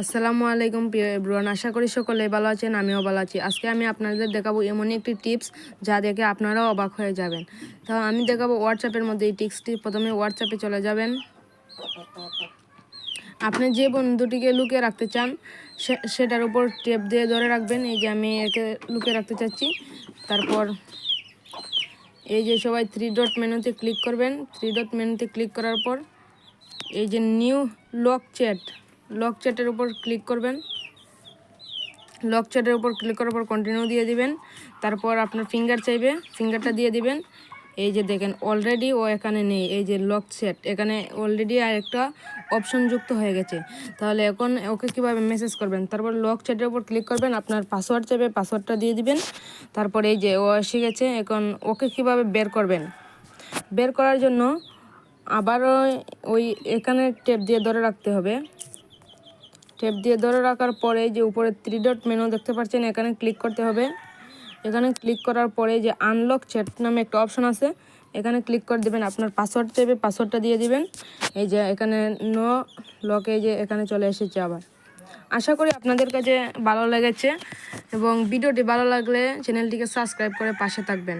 আসসালামু আলাইকুম প্রিয় এভরিওয়ান, আশা করি সকলে ভালো আছেন। আমিও ভালো আছি। আজকে আমি আপনাদের দেখাবো এমনই একটি টিপস যা দেখে আপনারাও অবাক হয়ে যাবেন। তো আমি দেখাবো হোয়াটসঅ্যাপের মধ্যে এই টিপসটি। প্রথমে হোয়াটসঅ্যাপে চলে যাবেন। আপনি যে বন্ধুটিকে লুকিয়ে রাখতে চান সেটার উপর টেপ দিয়ে ধরে রাখবেন। এই যে আমি একে লুকিয়ে রাখতে চাচ্ছি। তারপর এই যে সবাই থ্রি ডট মেনুতে ক্লিক করবেন। থ্রি ডট মেনুতে ক্লিক করার পর এই যে নিউ লক চ্যাটের উপর ক্লিক করবেন। লক চ্যাটের উপর ক্লিক করার পর কন্টিনিউ দিয়ে দিবেন। তারপর আপনার ফিঙ্গার চাইবে, ফিঙ্গারটা দিয়ে দিবেন। এই যে দেখেন অলরেডি ও এখানে নেই, এই যে লক চ্যাট এখানে অলরেডি আর একটা অপশন যুক্ত হয়ে গেছে। তাহলে এখন ওকে কীভাবে মেসেজ করবেন? তারপর লক চ্যাটের উপর ক্লিক করবেন, আপনার পাসওয়ার্ড চাইবে, পাসওয়ার্ডটা দিয়ে দিবেন। তারপর এই যে ও এসে গেছে। এখন ওকে কীভাবে বের করবেন? বের করার জন্য আবারও ওই এখানে টেপ দিয়ে ধরে রাখতে হবে। টেপ দিয়ে ধরে রাখার পরে যে উপরে থ্রি ডট মেনু দেখতে পাচ্ছেন, এখানে ক্লিক করতে হবে। এখানে ক্লিক করার পরে যে আনলক চ্যাট নামে একটা অপশন আছে, এখানে ক্লিক করে দেবেন। আপনার পাসওয়ার্ড চাইবে, পাসওয়ার্ডটা দিয়ে দিবেন। এই যে এখানে নো লকে যে এখানে চলে এসেছে আবার। আশা করি আপনাদের কাছে ভালো লেগেছে এবং ভিডিওটি ভালো লাগলে চ্যানেলটিকে সাবস্ক্রাইব করে পাশে থাকবেন।